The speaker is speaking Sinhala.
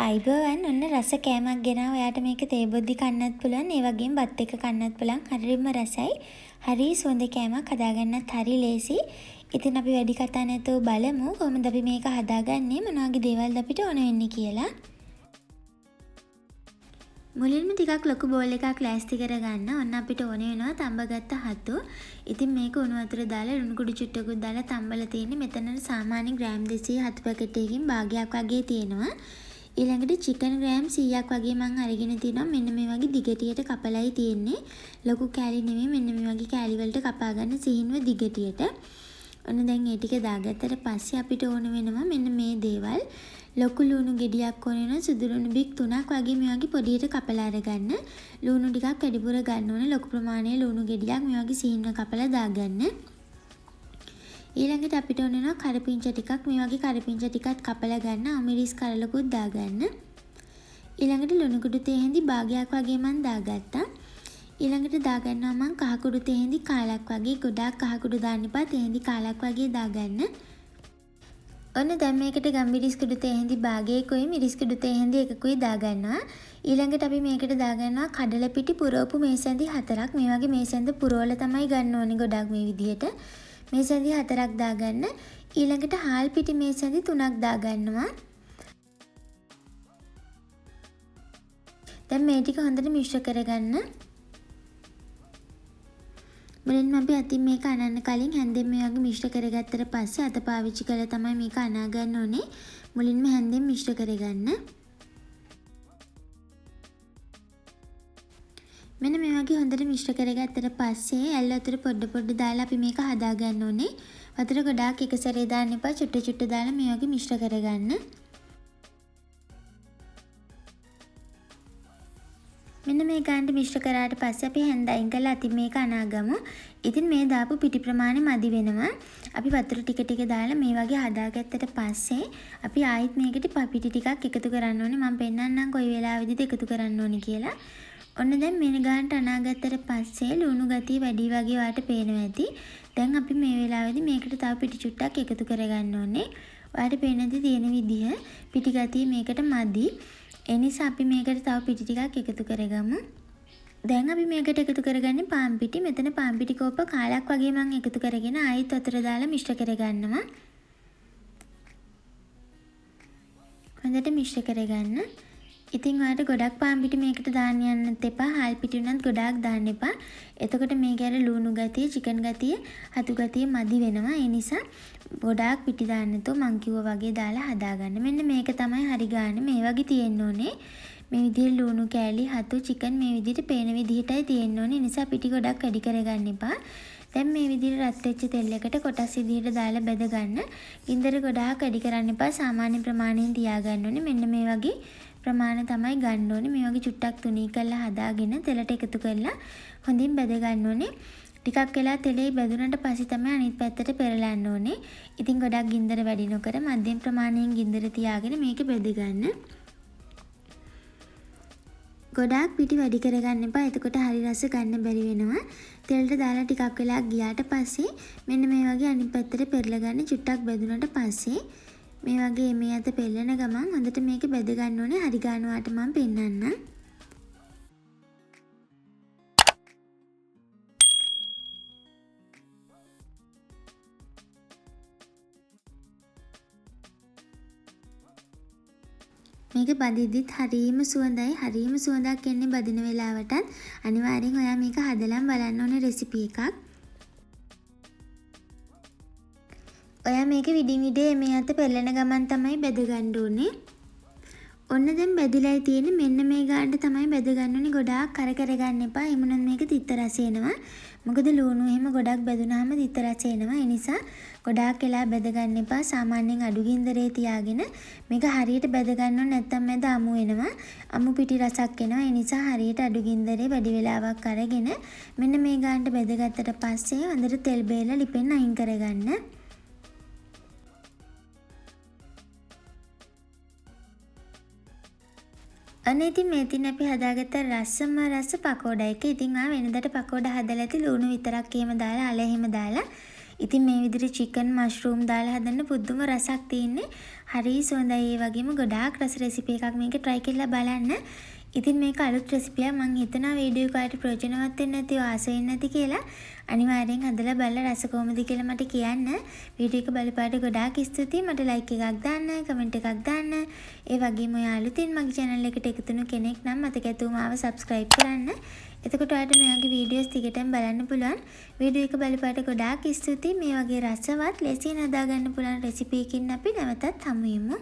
අයිබෝවන් ඔන්න රස කෑමක් ගෙනාව. ඔයාට මේක තේ බොද්දි කන්නත් පුළුවන්. ඒ වගේම බත් එක්ක කන්නත් පුළුවන්. හරිම රසයි. හරි සුවඳ කෑමක් හදාගන්නත් හරි ලේසි. ඉතින් අපි වැඩි කතා නැතුව බලමු කොහොමද අපි මේක හදාගන්නේ, මොන වගේ දේවල්ද අපිට ඕන වෙන්නේ කියලා. මුලින්ම ටිකක් ලොකු බෝල් එකක් ලෑස්ති කරගන්න. ඔන්න අපිට ඕන වෙනවා තඹගත්ත හතු. ඉතින් මේක උණු වතුර දාලා ලුණු කුඩු චුට්ටකුත් දාලා තඹලා තියෙන්නේ. මෙතන සාමාන්‍ය ග්‍රෑම් 200 හතු පැකට් එකකින් භාගයක් වගේ තියෙනවා. ඊළඟට චිකන් ග්‍රෑම් 100ක් වගේ මම අරගෙන තිනවා. මෙන්න මේ වගේ දිගටියට කපලායි තියෙන්නේ. ලොකු කෑලි නෙමෙයි, මෙන්න මේ වගේ කෑලි වලට කපා ගන්න සිහින්ව දිගටියට. ඔන්න දැන් ඒ ටික දාගත්තට පස්සේ අපිට ඕන වෙනවා මෙන්න මේ දේවල්. ලොකු ලුණු ගෙඩියක් ඕන වෙනවා. සුදු ලුණු බික් 3ක් වගේ මේ වගේ පොඩියට කපලා අරගන්න. ලුණු ටිකක් වැඩිපුර ගන්න ඕනේ. ලොකු ප්‍රමාණයේ ලුණු ගෙඩියක් මේ වගේ සිහින්ව කපලා දාගන්න. ඊළඟට අපිට ඕන වෙනවා කරපිංච ටිකක්. මේ වගේ කරපිංච ටිකක් කපලා ගන්න. අමිරිස් කරලකුත් දාගන්න. ඊළඟට ලුණු කුඩු තේ භාගයක් වගේ මම දාගත්තා. ඊළඟට දාගන්නවා මම කහ කුඩු තේ කාලක් වගේ. ගොඩාක් කහ කුඩු දාන්න එපා. තේ කාලක් වගේ දාගන්න. ඔන්න දැන් මේකට ගම්මිරිස් කුඩු තේ භාගයකුයි මිරිස් කුඩු තේ එකකුයි දාගන්නවා. ඊළඟට අපි මේකට දාගන්නවා කඩල පිටි පුරවපු මේසැඳි 4ක්. මේ වගේ මේසැඳ පුරවල තමයි ගන්න ඕනේ ගොඩක් මේ විදිහට. මේසැඳි 4ක් දාගන්න. ඊළඟට හාල් පිටි මේසැඳි 3ක් දාගන්නවා. දැන් මේ ටික හොඳට මිශ්‍ර කරගන්න. මුලින්ම අපි අතින් මේක අනන්න කලින් හැන්දෙන් මේ වගේ මිශ්‍ර කරගත්තට පස්සේ අත පාවිච්චි කරලා තමයි මේක අනා ගන්න ඕනේ. මුලින්ම හැන්දෙන් මිශ්‍ර කරගන්න. මෙන්න මේ වගේ හොඳට මිශ්‍ර කරගත්තට පස්සේ ඇල් වතුර පොඩ දාලා අපි මේක හදා ගන්න ඕනේ. වතුර ගොඩාක් එක සැරේ දාන්න එපා. චුට්ට දාලා මේ වගේ මිශ්‍ර කරගන්න. මෙන්න මේ ගානට මිශ්‍ර කරාට පස්සේ අපි හැන්ද අයින් කරලා අතින් මේක අනාගමු. ඉතින් මේ දාපු පිටි ප්‍රමාණය මදි වෙනවා. අපි වතුර ටික දාලා මේ වගේ හදාගත්තට පස්සේ අපි ආයෙත් මේකට පිටි ටිකක් එකතු කරන්න ඕනේ. මම පෙන්නන්නම් කොයි වෙලාවෙදිද එකතු කරන්න ඕනේ කියලා. ඔන්න දැන් මේ ගානට අනාගත්තට පස්සේ ලුණු ගතිය වැඩි වගේ ඔයාලට පේනවා ඇති. දැන් අපි මේ වෙලාවේදී මේකට තව පිටි චුට්ටක් එකතු කරගන්න ඕනේ. ඔයාලට පේනදී තියෙන විදිහ පිටි ගතිය මේකට මදි. ඒ නිසා අපි මේකට තව පිටි ටිකක් එකතු කරගමු. දැන් අපි මේකට එකතු කරගන්නේ පාන් පිටි. මෙතන පාන් පිටි කෝප්ප කාලක් වගේ මම එකතු කරගෙන ආයෙත් වතුර දාලා මිශ්‍ර කරගන්නවා. හොඳට මිශ්‍ර කරගන්න. ඉතින් ඔයාලට ගොඩක් පාන් පිටි මේකට දාන්න යන්නත් එපා. හාල් පිටි උනත් ගොඩාක් දාන්න එපා. එතකොට මේකේ අර ලුණු ගතිය, චිකන් ගතිය, හතු ගතිය මදි වෙනවා. ඒ නිසා ගොඩාක් පිටි දාන්න නැතුව මං කිව්වා වගේ දාලා හදාගන්න. මෙන්න මේක තමයි හරි ගාන. මේ වගේ තියෙන්න ඕනේ. මේ විදිහේ ලුණු කෑලි, හතු, චිකන් මේ විදිහට පේන විදිහටයි තියෙන්න ඕනේ. නිසා පිටි ගොඩක් වැඩි කරගන්න එපා. දැන් මේ විදිහට රත් වෙච්ච තෙල් එකට කොටස් විදිහට දාලා බෙද ගන්න. ගින්දර ගොඩාක් වැඩි කරන්න එපා. සාමාන්‍ය ප්‍රමාණයෙන් තියාගන්න ඕනේ. මෙන්න මේ වගේ ප්‍රමාණය තමයි ගන්න ඕනේ. මේ වගේ චුට්ටක් තුනී කරලා හදාගෙන තෙලට එකතු කරලා හොඳින් බෙද ගන්න ඕනේ. ටිකක් වෙලා තෙලේ බැදුනට පස්සේ තමයි අනිත් පැත්තට පෙරලන්න ඕනේ. ඉතින් ගොඩක් ගින්දර වැඩි නොකර මධ්‍යම ප්‍රමාණයෙන් ගින්දර තියාගෙන මේක බෙද ගන්න. ගොඩාක් පිටි වැඩි කරගන්න එපා. එතකොට හරි රස ගන්න බැරි වෙනවා. තෙලට දාලා ටිකක් වෙලා ගියාට පස්සේ මෙන්න මේ වගේ අනිත් පැත්තට පෙරලා ගන්න. චුට්ටක් බැදුනට පස්සේ මේ වගේ මේ අත පෙරලන ගමන් හොඳට මේක බෙද ගන්න ඕනේ. හරි ගන්නවාට මම පෙන්නන්නම්. මේක බදිද්දිත් හරීම සුවඳයි. හරීම සුවඳක් එන්නේ බදින වෙලාවටත්. අනිවාර්යෙන් ඔයා මේක හදලා බලන්න ඕනේ රෙසිපි එකක්. ඔයා මේක විඩින් විඩේ මේ අත පෙරලෙන ගමන් තමයි බෙද ගන්න ඕනේ. ඔන්න දැන් බෙදිලායි තියෙන්නේ. මෙන්න මේ ගානට තමයි බෙද ගන්න ඕනේ. ගොඩාක් කර ගන්න එපා. එමුනම් මේක තිත්ත රස එනවා. මොකද ලුණු එහෙම ගොඩක් බෙදුනහම තිත්ත රස එනවා. ඒ නිසා ගොඩාක් වෙලා බෙද ගන්න එපා. සාමාන්‍යයෙන් අඩු ගින්දරේ තියාගෙන මේක හරියට බෙද ගන්න ඕනේ. නැත්නම් මැද අමු වෙනවා. අමු පිටි රසක් එනවා. ඒ නිසා හරියට අඩු ගින්දරේ වැඩි වෙලාවක් අරගෙන මෙන්න මේ ගානට බෙද ගත්තට පස්සේ හොඳට තෙල් බේලා ලිපෙන් අයින් කරගන්න. අනේ ඉතින් මේ තින් අපි හදාගත්ත රසම රස පකෝඩා එක. ඉතින් ආ වෙනදට පකෝඩා හදලා ඇති ලුණු විතරක් එහෙම දාලා අල එහෙම දාලා. ඉතින් මේ විදිහට චිකන් මෂ්රූම් දාලා හදන්න පුදුම රසක් තියෙන්නේ. හරි සුවඳයි. ඒ වගේම ගොඩාක් රස රෙසිපි එකක් මේක try කරලා බලන්න. ඉතින් මේක අලුත් රෙසිපියක්. මම හිතනවා වීඩියෝ කාට ප්‍රයෝජනවත් වෙන්නේ නැති ආස වෙන්නේ නැති කියලා. අනිවාර්යෙන් හදලා බලලා රස කොහොමද කියලා මට කියන්න. වීඩියෝ එක බලපාට ගොඩාක් ස්තුතියි. මට like එකක් දාන්න, comment එකක් දාන්න. ඒ වගේම ඔයා අලුතින් මගේ channel එකට එකතු වෙන කෙනෙක් නම් මතක ඇතුව මාව subscribe කරන්න. එතකොට ඔයාලට මේ වගේ වීඩියෝස් ටිකටම බලන්න පුළුවන්. වීඩියෝ එක බලපාට ගොඩාක් ස්තුතියි. මේ වගේ රසවත් ලෙසින් හදාගන්න පුළුවන් රෙසිපි එකකින් අපි නැවතත් හමු වෙමු.